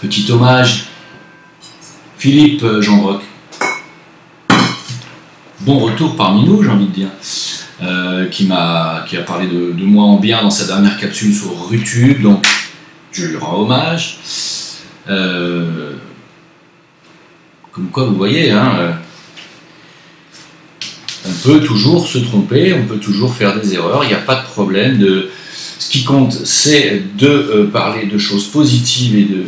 Petit hommage, Philippe Gendroc. Bon retour parmi nous, j'ai envie de dire, qui a parlé de moi en bien dans sa dernière capsule sur Rutube, donc je lui rends hommage. Comme quoi, vous voyez, hein, on peut toujours se tromper, on peut toujours faire des erreurs, il n'y a pas de problème. Ce qui compte, c'est de parler de choses positives et de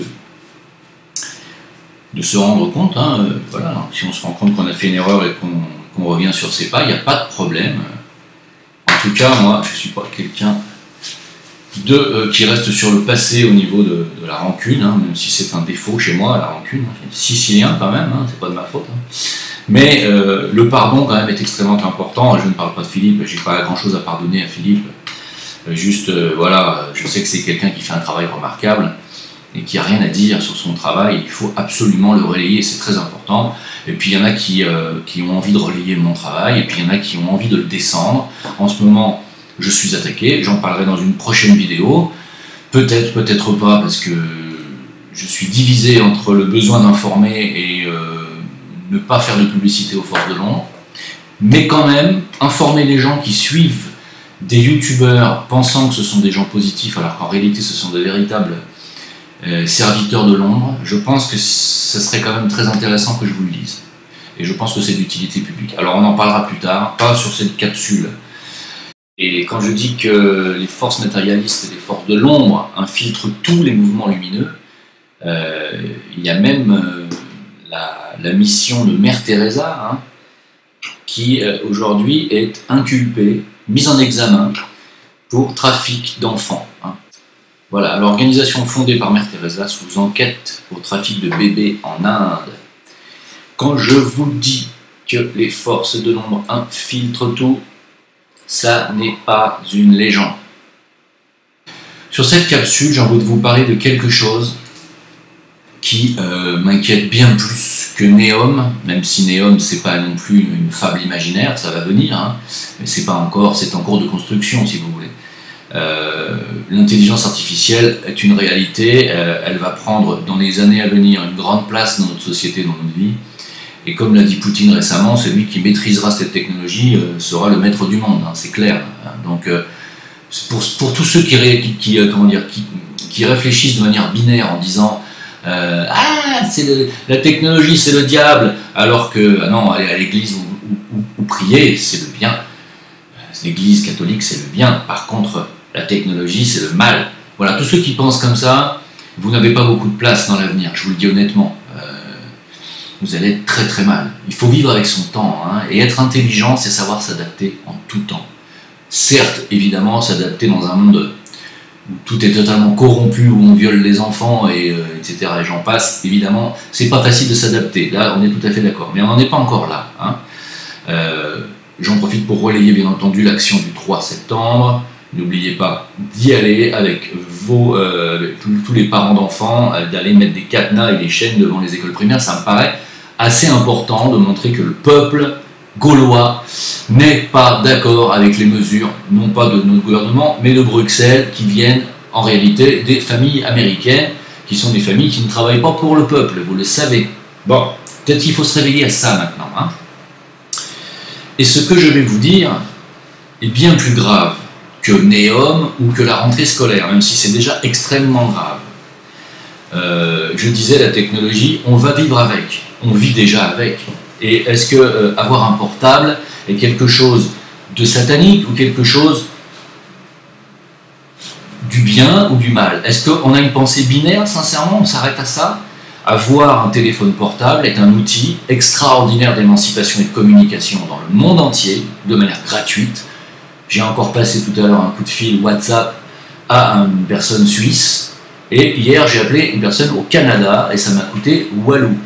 se rendre compte. Hein, voilà. Si on se rend compte qu'on a fait une erreur et qu'on revient sur ses pas, il n'y a pas de problème. En tout cas, moi, je ne suis pas quelqu'un qui reste sur le passé au niveau de la rancune, hein, même si c'est un défaut chez moi, la rancune. Sicilien quand même, hein, c'est pas de ma faute. Hein. Mais le pardon quand même est extrêmement important. Je ne parle pas de Philippe, j'ai pas grand chose à pardonner à Philippe. Voilà, je sais que c'est quelqu'un qui fait un travail remarquable et qui n'a rien à dire sur son travail. Il faut absolument le relayer, c'est très important. Et puis il y en a qui ont envie de relayer mon travail, et puis il y en a qui ont envie de le descendre. En ce moment, je suis attaqué, j'en parlerai dans une prochaine vidéo. Peut-être, peut-être pas, parce que je suis divisé entre le besoin d'informer et ne pas faire de publicité aux forces de l'ombre. Mais quand même, informer les gens qui suivent des youtubeurs pensant que ce sont des gens positifs, alors qu'en réalité ce sont des véritables serviteurs de l'ombre, je pense que ce serait quand même très intéressant que je vous le dise. Et je pense que c'est d'utilité publique. Alors on en parlera plus tard, pas sur cette capsule. Et quand je dis que les forces matérialistes et les forces de l'ombre infiltrent tous les mouvements lumineux, il y a même la mission de Mère Teresa, hein, qui aujourd'hui est inculpée, mise en examen pour trafic d'enfants. Hein. Voilà, l'organisation fondée par Mère Teresa sous enquête pour trafic de bébés en Inde. Quand je vous dis que les forces de l'ombre infiltrent tout, ça n'est pas une légende. Sur cette capsule, j'ai envie de vous parler de quelque chose qui m'inquiète bien plus que Néom, même si Néom c'est pas non plus une fable imaginaire, ça va venir, hein, mais c'est en cours de construction si vous voulez. L'intelligence artificielle est une réalité, elle va prendre dans les années à venir une grande place dans notre société, dans notre vie, et comme l'a dit Poutine récemment, celui qui maîtrisera cette technologie sera le maître du monde, hein, c'est clair. Hein. Donc pour tous ceux qui réfléchissent de manière binaire en disant la technologie c'est le diable, alors que non, aller à l'église ou prier c'est le bien, l'église catholique c'est le bien, par contre la technologie c'est le mal. Voilà, tous ceux qui pensent comme ça, vous n'avez pas beaucoup de place dans l'avenir, je vous le dis honnêtement. Vous allez être très très mal. Il faut vivre avec son temps, hein, et être intelligent c'est savoir s'adapter en tout temps. Certes, évidemment, s'adapter dans un monde où tout est totalement corrompu, où on viole les enfants, etc. et j'en passe, évidemment, c'est pas facile de s'adapter. Là, on est tout à fait d'accord. Mais on n'en est pas encore là. Hein. J'en profite pour relayer, bien entendu, l'action du 3 septembre. N'oubliez pas d'y aller avec tous les parents d'enfants, d'aller mettre des cadenas et des chaînes devant les écoles primaires. Ça me paraît assez important de montrer que le peuple gaulois n'est pas d'accord avec les mesures, non pas de notre gouvernement, mais de Bruxelles, qui viennent en réalité des familles américaines, qui sont des familles qui ne travaillent pas pour le peuple, vous le savez. Bon, peut-être qu'il faut se réveiller à ça maintenant. Hein. Et ce que je vais vous dire est bien plus grave que Néom ou que la rentrée scolaire, même si c'est déjà extrêmement grave. Je disais, la technologie, on va vivre avec, on vit déjà avec. Et est-ce que avoir un portable est quelque chose de satanique ou quelque chose du bien ou du mal? Est-ce qu'on a une pensée binaire, sincèrement, on s'arrête à ça? Avoir un téléphone portable est un outil extraordinaire d'émancipation et de communication dans le monde entier, de manière gratuite. J'ai encore passé tout à l'heure un coup de fil WhatsApp à une personne suisse, et hier j'ai appelé une personne au Canada, et ça m'a coûté Walou.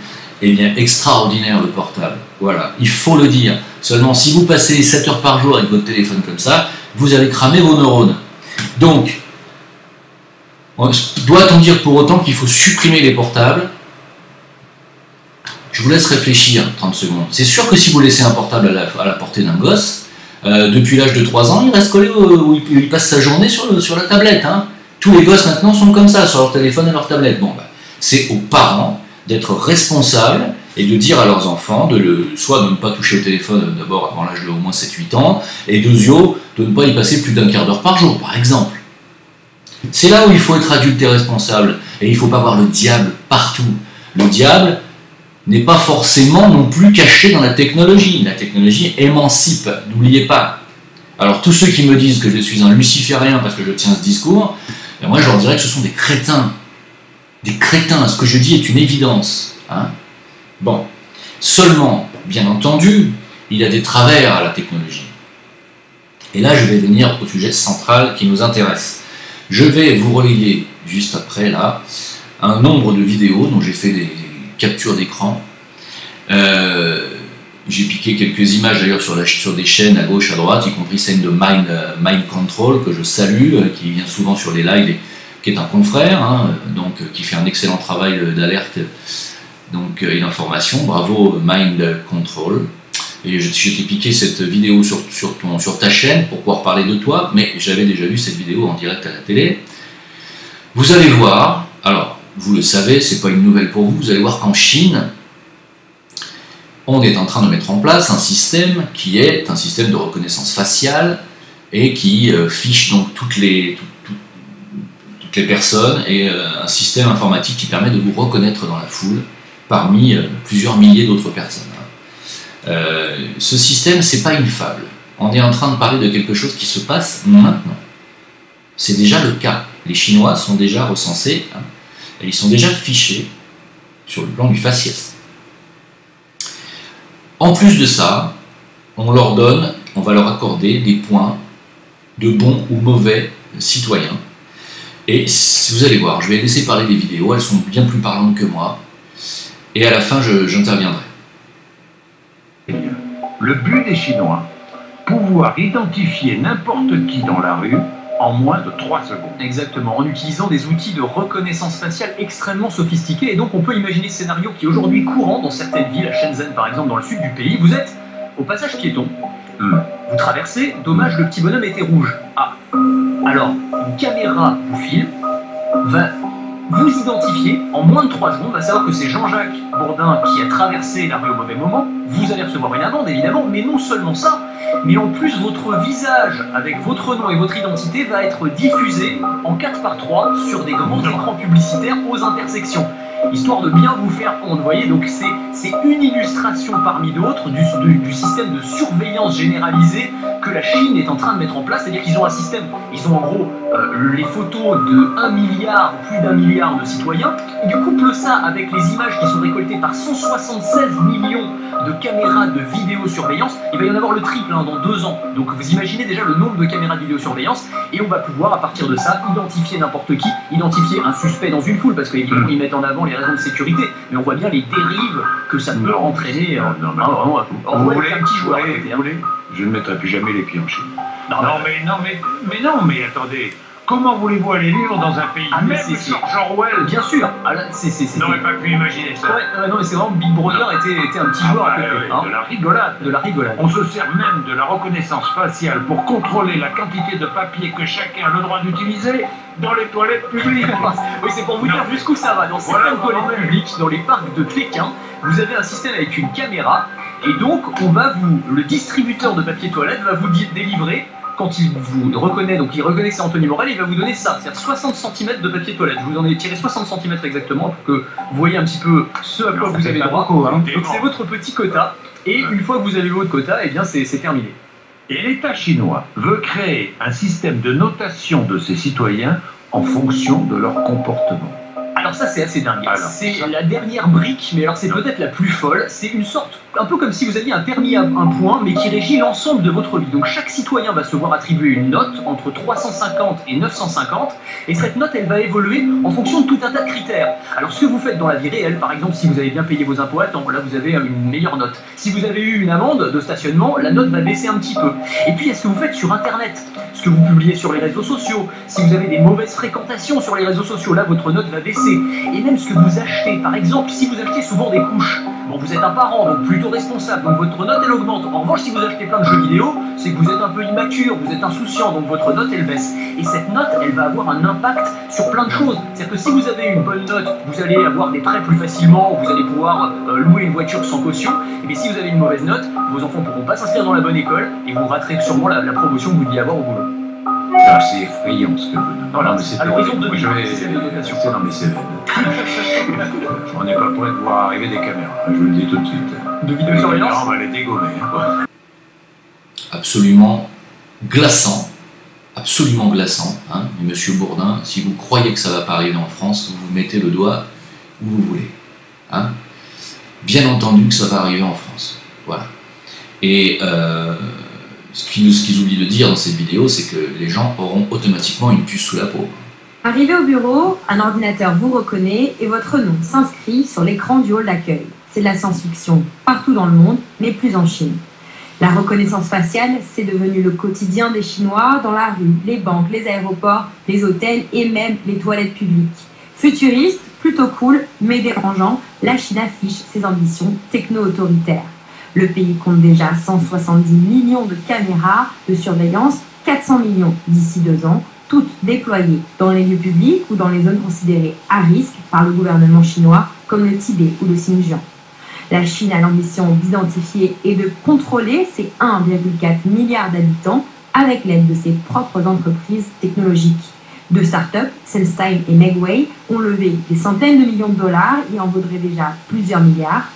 Eh bien, extraordinaire le portable. Voilà, il faut le dire. Seulement, si vous passez 7 heures par jour avec votre téléphone comme ça, vous allez cramer vos neurones. Donc, doit-on dire pour autant qu'il faut supprimer les portables? Je vous laisse réfléchir 30 secondes. C'est sûr que si vous laissez un portable à la portée d'un gosse, depuis l'âge de 3 ans, il reste collé où il passe sa journée sur la tablette. Hein. Tous les gosses maintenant sont comme ça, sur leur téléphone et leur tablette. Bon, bah, C'est aux parents d'être responsables et de dire à leurs enfants, soit de ne pas toucher au téléphone d'abord avant l'âge de au moins 7-8 ans, et deuxièmement, de ne pas y passer plus d'un quart d'heure par jour, par exemple. C'est là où il faut être adulte et responsable, et il ne faut pas voir le diable partout. Le diable n'est pas forcément non plus caché dans la technologie. La technologie émancipe, n'oubliez pas. Alors tous ceux qui me disent que je suis un luciférien parce que je tiens ce discours, ben moi je leur dirais que ce sont des crétins. Des crétins, ce que je dis est une évidence. Hein. Bon, seulement, bien entendu, il y a des travers à la technologie. Et là je vais venir au sujet central qui nous intéresse. Je vais vous relayer juste après là un nombre de vidéos dont j'ai fait des captures d'écran. J'ai piqué quelques images d'ailleurs sur des chaînes à gauche, à droite, y compris celle de Mind Control, que je salue, qui vient souvent sur les lives, qui est un confrère, hein, donc, qui fait un excellent travail d'alerte et d'information. Bravo Mind Control. Et je t'ai piqué cette vidéo sur ta chaîne pour pouvoir parler de toi, mais j'avais déjà vu cette vidéo en direct à la télé. Vous allez voir, alors vous le savez, c'est pas une nouvelle pour vous, vous allez voir qu'en Chine, on est en train de mettre en place un système qui est un système de reconnaissance faciale et qui fiche donc toutes les personnes et un système informatique qui permet de vous reconnaître dans la foule parmi plusieurs milliers d'autres personnes. Ce système, c'est pas une fable. On est en train de parler de quelque chose qui se passe maintenant. C'est déjà le cas. Les Chinois sont déjà recensés, hein, et ils sont déjà fichés sur le plan du faciès. En plus de ça, on va leur accorder des points de bons ou mauvais citoyens. Et vous allez voir, je vais laisser parler des vidéos, elles sont bien plus parlantes que moi. Et à la fin, j'interviendrai. Le but des Chinois, pouvoir identifier n'importe qui dans la rue en moins de 3 secondes. Exactement, en utilisant des outils de reconnaissance faciale extrêmement sophistiqués. Et donc on peut imaginer ce scénario qui est aujourd'hui courant dans certaines villes, à Shenzhen par exemple, dans le sud du pays. Vous êtes au passage piéton, vous traversez, dommage, le petit bonhomme était rouge. Ah, alors une caméra vous filme, va vous identifier en moins de 3 secondes, va savoir que c'est Jean-Jacques Bourdin qui a traversé la rue au mauvais moment. Vous allez recevoir une amende évidemment, mais non seulement ça, mais en plus votre visage avec votre nom et votre identité va être diffusé en 4x3 sur des grands écrans publicitaires aux intersections, histoire de bien vous faire honte. Vous voyez, donc c'est une illustration parmi d'autres du système de surveillance généralisée que la Chine est en train de mettre en place. C'est-à-dire qu'ils ont un système, ils ont en gros les photos de 1 milliard, plus d'1 milliard de citoyens, et du couple ça avec les images qui sont récoltées par 176 millions de caméras de vidéosurveillance. Il va y en avoir le triple dans 2 ans. Donc vous imaginez déjà le nombre de caméras de vidéosurveillance, et on va pouvoir à partir de ça identifier n'importe qui, identifier un suspect dans une foule, parce qu'évidemment ils mettent en avant les raisons de sécurité, mais on voit bien les dérives que ça peut entraîner. Vous voulez un petit joueur à côté, je ne mettrai plus jamais les pieds en Chine. Non, mais attendez. Comment voulez-vous aller vivre dans un pays même sur Orwell? Bien sûr. N'aurais pas pu imaginer ça. Non, mais c'est vraiment Big Brother était un petit joueur à côté. De la rigolade. De la rigolade. On se sert même de la reconnaissance faciale pour contrôler la quantité de papier que chacun a le droit d'utiliser dans les toilettes publiques. Oui, c'est pour vous dire jusqu'où ça va. Dans certaines toilettes publiques, dans les parcs de Pékin, vous avez un système avec une caméra, et donc le distributeur de papier toilette va vous délivrer. Quand il vous reconnaît, donc il reconnaît que c'est Anthony Morel, il va vous donner ça, c'est-à-dire 60 cm de papier toilette. Je vous en ai tiré 60 cm exactement pour que vous voyez un petit peu ce à quoi vous avez droit. Donc c'est votre petit quota, et une fois que vous avez votre quota, eh bien c'est terminé. Et l'État chinois veut créer un système de notation de ses citoyens en fonction de leur comportement. Alors ça c'est assez dingue, c'est la dernière brique, mais alors c'est peut-être la plus folle, c'est une sorte, un peu comme si vous aviez un permis à un point, mais qui régit l'ensemble de votre vie. Donc chaque citoyen va se voir attribuer une note entre 350 et 950, et cette note elle va évoluer en fonction de tout un tas de critères. Alors ce que vous faites dans la vie réelle, par exemple si vous avez bien payé vos impôts à temps, là vous avez une meilleure note. Si vous avez eu une amende de stationnement, la note va baisser un petit peu. Et puis est-ce que vous faites sur internet, ce que vous publiez sur les réseaux sociaux, si vous avez des mauvaises fréquentations sur les réseaux sociaux, là votre note va baisser. et même ce que vous achetez. Par exemple, si vous achetez souvent des couches, bon, vous êtes un parent, donc plutôt responsable, donc votre note elle augmente. En revanche, si vous achetez plein de jeux vidéo, c'est que vous êtes un peu immature, vous êtes insouciant, donc votre note elle baisse. Et cette note, elle va avoir un impact sur plein de choses. C'est-à-dire que si vous avez une bonne note, vous allez avoir des prêts plus facilement, vous allez pouvoir louer une voiture sans caution. Et bien si vous avez une mauvaise note, vos enfants ne pourront pas s'inscrire dans la bonne école et vous raterez sûrement la promotion que vous deviez avoir au boulot. Ah, c'est effrayant ce que vous dites. Voilà, à l'horizon de 2020, c'est non mais c'est on n'est pas prêt de voir arriver des caméras, je vous le dis tout de suite. De vidéosurveillance, on va les dégommer. Absolument glaçant. Absolument glaçant. Hein. Et Monsieur Bourdin, si vous croyez que ça ne va pas arriver en France, vous mettez le doigt où vous voulez. Hein. Bien entendu que ça va arriver en France. Voilà. Et ce qu'ils oublient de dire dans cette vidéo, c'est que les gens auront automatiquement une puce sous la peau. Arrivé au bureau, un ordinateur vous reconnaît et votre nom s'inscrit sur l'écran du hall d'accueil. C'est de la science-fiction partout dans le monde, mais plus en Chine. La reconnaissance faciale, c'est devenu le quotidien des Chinois dans la rue, les banques, les aéroports, les hôtels et même les toilettes publiques. Futuriste, plutôt cool, mais dérangeant, la Chine affiche ses ambitions techno-autoritaires. Le pays compte déjà 170 millions de caméras de surveillance, 400 millions d'ici 2 ans, toutes déployées dans les lieux publics ou dans les zones considérées à risque par le gouvernement chinois, comme le Tibet ou le Xinjiang. La Chine a l'ambition d'identifier et de contrôler ses 1,4 milliard d'habitants avec l'aide de ses propres entreprises technologiques. Deux startups, Celstime et Megway, ont levé des centaines de millions de dollars et en vaudraient déjà plusieurs milliards.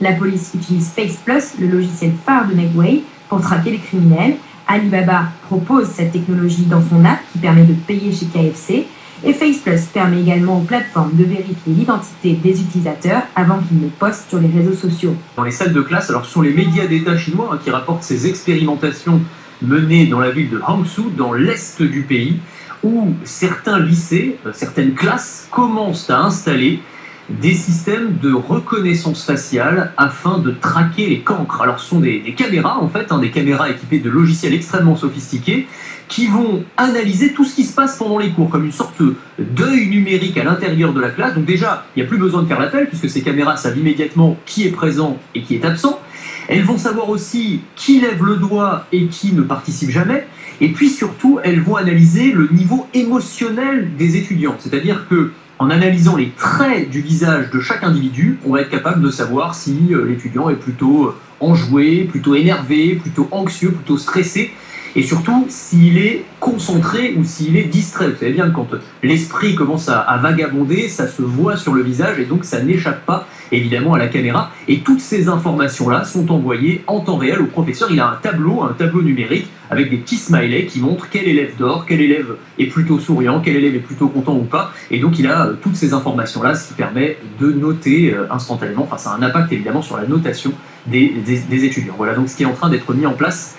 La police utilise FacePlus, le logiciel phare de Megway, pour traquer les criminels. Alibaba propose cette technologie dans son app qui permet de payer chez KFC. Et FacePlus permet également aux plateformes de vérifier l'identité des utilisateurs avant qu'ils ne postent sur les réseaux sociaux. Dans les salles de classe, alors ce sont les médias d'État chinois qui rapportent ces expérimentations menées dans la ville de Hangzhou, dans l'est du pays, où certains lycées, certaines classes commencent à installer des systèmes de reconnaissance faciale afin de traquer les cancres. Alors ce sont des caméras en fait, des caméras équipées de logiciels extrêmement sophistiqués qui vont analyser tout ce qui se passe pendant les cours, comme une sorte d'œil numérique à l'intérieur de la classe. Donc déjà, il n'y a plus besoin de faire l'appel, puisque ces caméras savent immédiatement qui est présent et qui est absent. Elles vont savoir aussi qui lève le doigt et qui ne participe jamais. Et puis surtout, elles vont analyser le niveau émotionnel des étudiants. C'est-à-dire que en analysant les traits du visage de chaque individu, on va être capable de savoir si l'étudiant est plutôt enjoué, plutôt énervé, plutôt anxieux, plutôt stressé. Et surtout, s'il est concentré ou s'il est distrait. Vous savez bien que quand l'esprit commence à vagabonder, ça se voit sur le visage et donc ça n'échappe pas évidemment à la caméra. Et toutes ces informations-là sont envoyées en temps réel au professeur. Il a un tableau numérique avec des petits smileys qui montrent quel élève dort, quel élève est plutôt souriant, quel élève est plutôt content ou pas. Et donc il a toutes ces informations-là, ce qui permet de noter instantanément. Enfin, ça a un impact évidemment sur la notation des étudiants. Voilà donc ce qui est en train d'être mis en place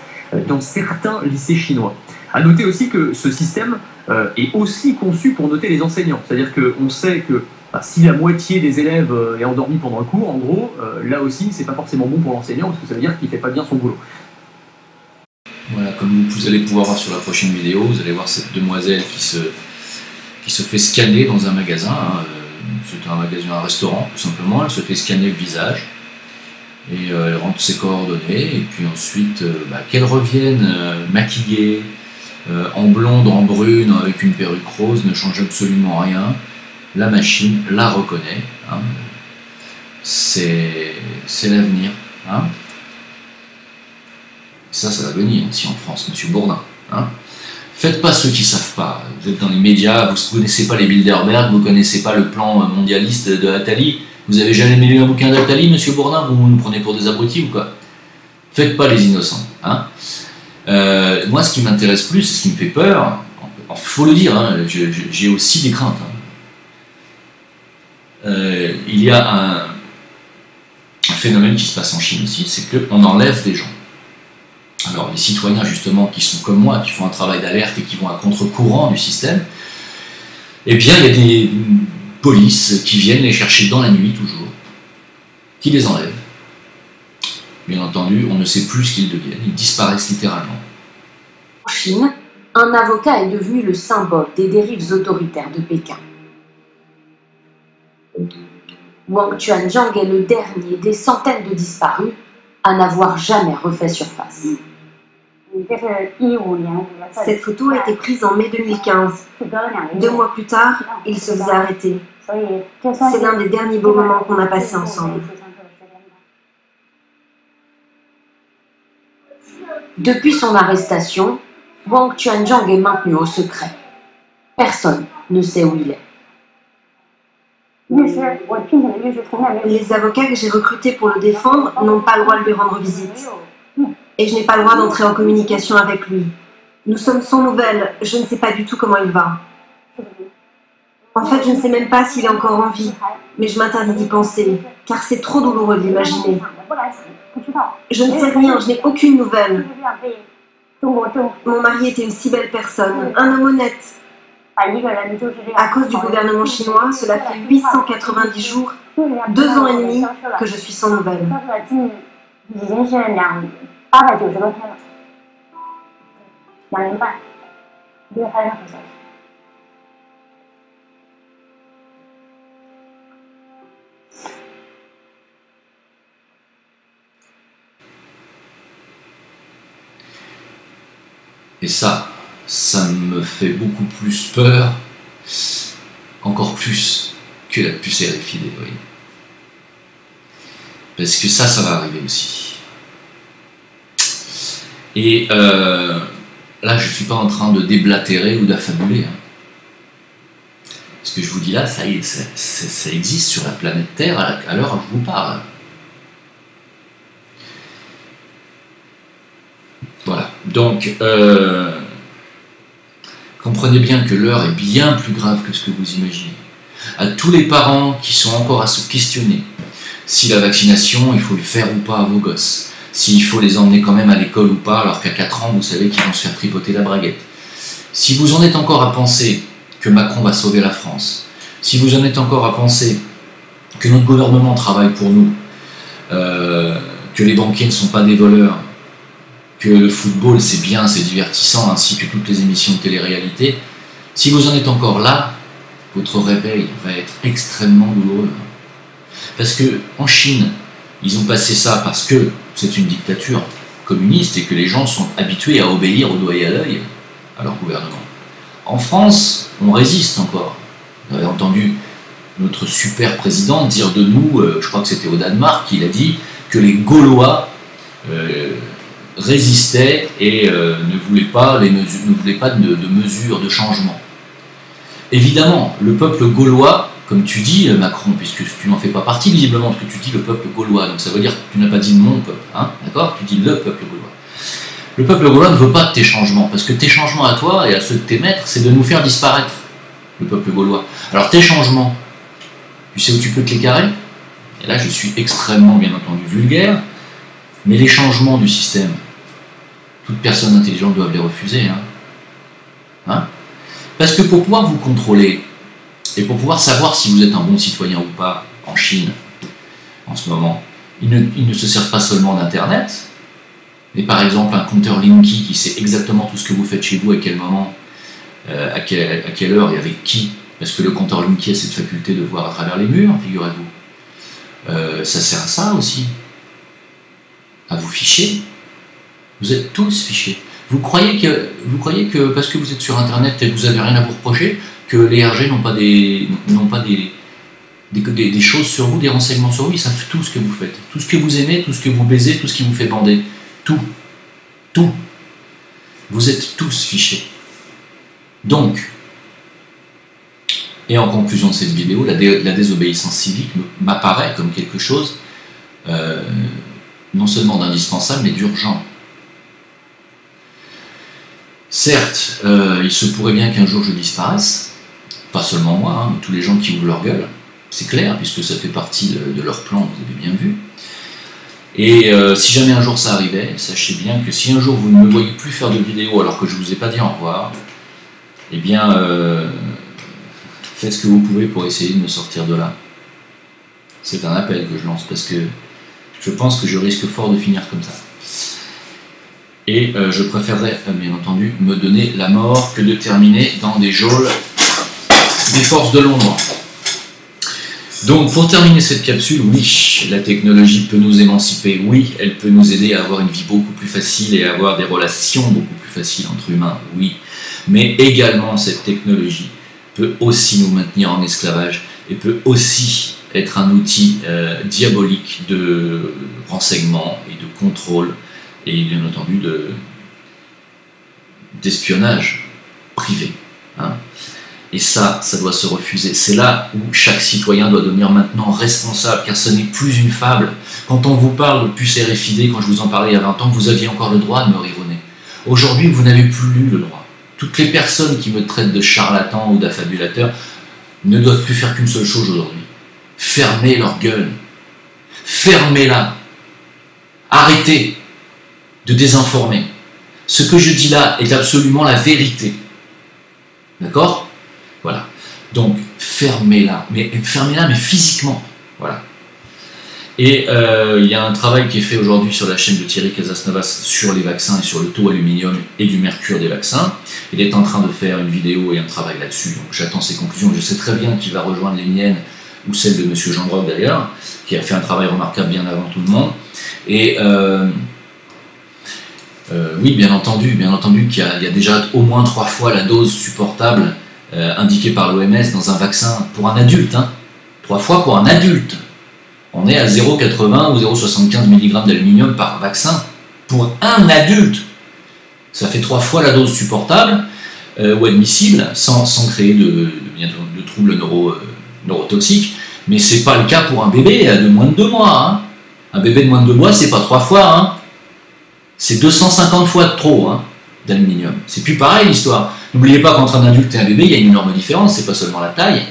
dans certains lycées chinois. A noter aussi que ce système est aussi conçu pour noter les enseignants. C'est-à-dire qu'on sait que si la moitié des élèves est endormie pendant le cours, en gros, là aussi, c'est pas forcément bon pour l'enseignant parce que ça veut dire qu'il fait pas bien son boulot. Voilà, comme vous allez pouvoir voir sur la prochaine vidéo, vous allez voir cette demoiselle qui se fait scanner dans un magasin. C'est un magasin, un restaurant, tout simplement. Elle se fait scanner le visage. Et elle rentre ses coordonnées, et puis ensuite, qu'elle revienne maquillée, en blonde, en brune, avec une perruque rose, ne change absolument rien. La machine la reconnaît. Hein. C'est l'avenir. Hein. Ça va venir ici en France, Monsieur Bourdin. Hein. Faites pas ceux qui ne savent pas. Vous êtes dans les médias, vous ne connaissez pas les Bilderberg, vous ne connaissez pas le plan mondialiste de Attali. Vous avez jamais lu un bouquin d'Attali, Monsieur Bourdin? Vous nous prenez pour des abrutis ou quoi? Faites pas les innocents. Hein. Moi, ce qui m'intéresse plus, ce qui me fait peur, il faut le dire, hein, j'ai aussi des craintes. Hein. Il y a un phénomène qui se passe en Chine aussi, c'est qu'on enlève des gens. Alors, les citoyens, justement, qui sont comme moi, qui font un travail d'alerte et qui vont à contre-courant du système, eh bien, il y a des polices qui viennent les chercher dans la nuit, toujours, qui les enlèvent. Bien entendu, on ne sait plus ce qu'ils deviennent, ils disparaissent littéralement. En Chine, un avocat est devenu le symbole des dérives autoritaires de Pékin. Wang Quanzhang est le dernier des centaines de disparus à n'avoir jamais refait surface. Cette photo a été prise en mai 2015. 2 mois plus tard, il se faisait arrêter. C'est l'un des derniers beaux moments qu'on a passés ensemble. Depuis son arrestation, Wang Quanzhang est maintenu au secret. Personne ne sait où il est. Les avocats que j'ai recrutés pour le défendre n'ont pas le droit de lui rendre visite. Et je n'ai pas le droit d'entrer en communication avec lui. Nous sommes sans nouvelles, je ne sais pas du tout comment il va. En fait, je ne sais même pas s'il est encore en vie, mais je m'interdis d'y penser, car c'est trop douloureux de l'imaginer. Je ne sais rien, je n'ai aucune nouvelle. Mon mari était une si belle personne, un homme honnête. À cause du gouvernement chinois, cela fait 890 jours, 2 ans et demi que je suis sans nouvelles. Et ça me fait beaucoup plus peur, encore plus que la puce RFID, vous voyez. Parce que ça va arriver aussi. Et là, je ne suis pas en train de déblatérer ou d'affabuler. Ce que je vous dis là, ça existe sur la planète Terre à l'heure où je vous parle. Voilà. Donc, comprenez bien que l'heure est bien plus grave que ce que vous imaginez. À tous les parents qui sont encore à se questionner si la vaccination, il faut le faire ou pas à vos gosses, s'il faut les emmener quand même à l'école ou pas, alors qu'à 4 ans, vous savez qu'ils vont se faire tripoter la braguette. Si vous en êtes encore à penser que Macron va sauver la France, si vous en êtes encore à penser que notre gouvernement travaille pour nous, que les banquiers ne sont pas des voleurs, que le football c'est bien, c'est divertissant, ainsi que toutes les émissions de télé-réalité, si vous en êtes encore là, votre réveil va être extrêmement douloureux. Parce que en Chine, ils ont passé ça parce que c'est une dictature communiste et que les gens sont habitués à obéir au doigt et à l'œil à leur gouvernement. En France, on résiste encore. Vous avez entendu notre super président dire de nous, je crois que c'était au Danemark, il a dit que les Gaulois résistaient et ne voulaient pas de mesures, de changement. Évidemment, le peuple gaulois, comme tu dis Macron, puisque tu n'en fais pas partie visiblement, parce que tu dis le peuple gaulois, donc ça veut dire que tu n'as pas dit mon peuple, hein, d'accord? Tu dis le peuple gaulois. Le peuple gaulois ne veut pas de tes changements, parce que tes changements à toi et à ceux de tes maîtres, c'est de nous faire disparaître, le peuple gaulois. Alors tes changements, tu sais où tu peux te les carrer? Et là je suis extrêmement, bien entendu, vulgaire, mais les changements du système, toute personne intelligente doit les refuser. Hein? Parce que pour pouvoir vous contrôler, et pour pouvoir savoir si vous êtes un bon citoyen ou pas en Chine, en ce moment, ils ne se servent pas seulement d'Internet, mais par exemple un compteur Linky qui sait exactement tout ce que vous faites chez vous, à quel moment, à quelle heure et avec qui, parce que le compteur Linky a cette faculté de voir à travers les murs, figurez-vous. Ça sert à ça aussi, à vous ficher. Vous êtes tous fichés. Vous croyez que parce que vous êtes sur Internet et que vous n'avez rien à vous reprocher, que les RG n'ont pas des choses sur vous, des renseignements sur vous, ils savent tout ce que vous faites. Tout ce que vous aimez, tout ce que vous baisez, tout ce qui vous fait bander. Tout. Tout. Vous êtes tous fichés. Donc, et en conclusion de cette vidéo, la désobéissance civique m'apparaît comme quelque chose non seulement d'indispensable, mais d'urgent. Certes, il se pourrait bien qu'un jour je disparaisse, pas seulement moi, mais tous les gens qui ouvrent leur gueule, c'est clair, puisque ça fait partie de leur plan, vous avez bien vu. Et si jamais un jour ça arrivait, sachez bien que si un jour vous ne me voyez plus faire de vidéos alors que je ne vous ai pas dit au revoir, eh bien, faites ce que vous pouvez pour essayer de me sortir de là. C'est un appel que je lance, parce que je pense que je risque fort de finir comme ça. Et je préférerais, bien entendu, me donner la mort que de terminer dans des geôles des forces de l'ombre. Donc, pour terminer cette capsule, oui, la technologie peut nous émanciper, oui, elle peut nous aider à avoir une vie beaucoup plus facile et à avoir des relations beaucoup plus faciles entre humains, oui. Mais également, cette technologie peut aussi nous maintenir en esclavage et peut aussi être un outil diabolique de renseignement et de contrôle et bien entendu d'espionnage privé. Hein. Et ça doit se refuser. C'est là où chaque citoyen doit devenir maintenant responsable, car ce n'est plus une fable. Quand on vous parle de puce RFID, quand je vous en parlais il y a 20 ans, vous aviez encore le droit de me rironner. Aujourd'hui, vous n'avez plus le droit. Toutes les personnes qui me traitent de charlatan ou d'affabulateur ne doivent plus faire qu'une seule chose aujourd'hui. Fermez leur gueule. Fermez-la. Arrêtez de désinformer. Ce que je dis là est absolument la vérité. D'accord ? Voilà. Donc, fermez-la. Mais fermez-la, mais physiquement. Voilà. Et il y a un travail qui est fait aujourd'hui sur la chaîne de Thierry Casasnovas sur les vaccins et sur le taux aluminium et du mercure des vaccins. Il est en train de faire une vidéo et un travail là-dessus. Donc, j'attends ses conclusions. Je sais très bien qu'il va rejoindre les miennes ou celles de M. Jean Brock d'ailleurs, qui a fait un travail remarquable bien avant tout le monde. Et oui, bien entendu qu'il y a déjà au moins 3 fois la dose supportable indiquée par l'OMS dans un vaccin pour un adulte. Hein. 3 fois pour un adulte. On est à 0,80 ou 0,75 mg d'aluminium par vaccin pour un adulte. Ça fait 3 fois la dose supportable ou admissible sans créer de troubles neurotoxiques. Mais ce n'est pas le cas pour un bébé de moins de 2 mois. Hein. Un bébé de moins de 2 mois, c'est pas 3 fois. Hein. C'est 250 fois de trop d'aluminium. C'est plus pareil l'histoire. N'oubliez pas qu'entre un adulte et un bébé, il y a une énorme différence. C'est pas seulement la taille,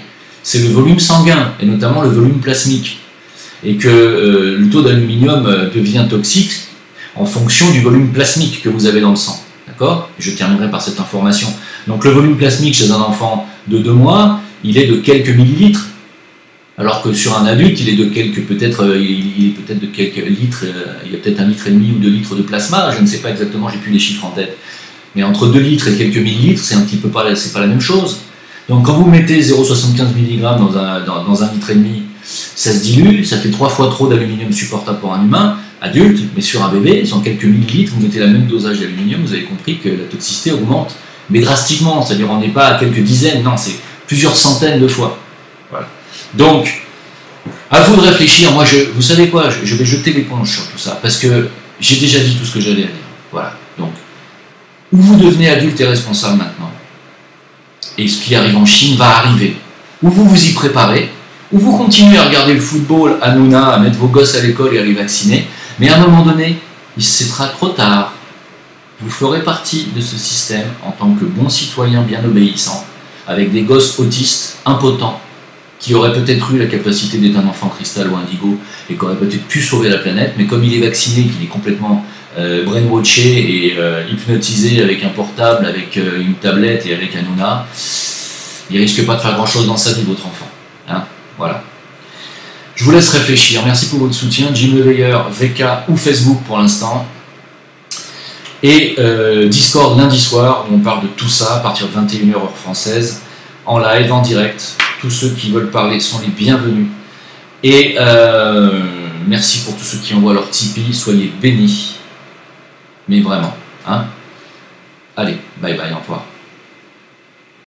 c'est le volume sanguin et notamment le volume plasmique. Et que le taux d'aluminium devient toxique en fonction du volume plasmique que vous avez dans le sang. D'accord ? Je terminerai par cette information. Donc le volume plasmique chez un enfant de 2 mois, il est de quelques millilitres. Alors que sur un adulte, il est de quelques, peut-être de quelques litres, il y a peut-être 1,5 litre ou 2 litres de plasma, je ne sais pas exactement, j'ai plus les chiffres en tête. Mais entre 2 litres et quelques millilitres, c'est un petit peu pas, c'est pas la même chose. Donc quand vous mettez 0,75 mg dans un litre et demi, ça se dilue, ça fait 3 fois trop d'aluminium supportable pour un humain, adulte, mais sur un bébé, sur quelques millilitres, vous mettez le même dosage d'aluminium, vous avez compris que la toxicité augmente, mais drastiquement, c'est-à-dire on n'est pas à quelques dizaines, non, c'est plusieurs centaines de fois. Voilà. Donc, à vous de réfléchir. Moi, vous savez quoi, je vais jeter l'éponge sur tout ça, parce que j'ai déjà dit tout ce que j'avais à dire. Voilà. Donc, ou vous devenez adulte et responsable maintenant, et ce qui arrive en Chine va arriver. Ou vous vous y préparez, ou vous continuez à regarder le football à Nouna, à mettre vos gosses à l'école et à les vacciner, mais à un moment donné, il sera trop tard. Vous ferez partie de ce système en tant que bon citoyen bien obéissant, avec des gosses autistes impotents, qui aurait peut-être eu la capacité d'être un enfant cristal ou indigo et qui aurait peut-être pu sauver la planète, mais comme il est vacciné, qu'il est complètement brainwatché et hypnotisé avec un portable, avec une tablette et avec Hanouna, il risque pas de faire grand-chose dans sa vie, votre enfant. Hein, voilà. Je vous laisse réfléchir. Merci pour votre soutien. Jim Leveiller, VK ou Facebook pour l'instant. Et Discord lundi soir, où on parle de tout ça à partir de 21h heure française, en live, en direct. Tous ceux qui veulent parler sont les bienvenus. Et merci pour tous ceux qui envoient leur Tipeee. Soyez bénis. Mais vraiment. Hein ? Allez, bye bye, au revoir.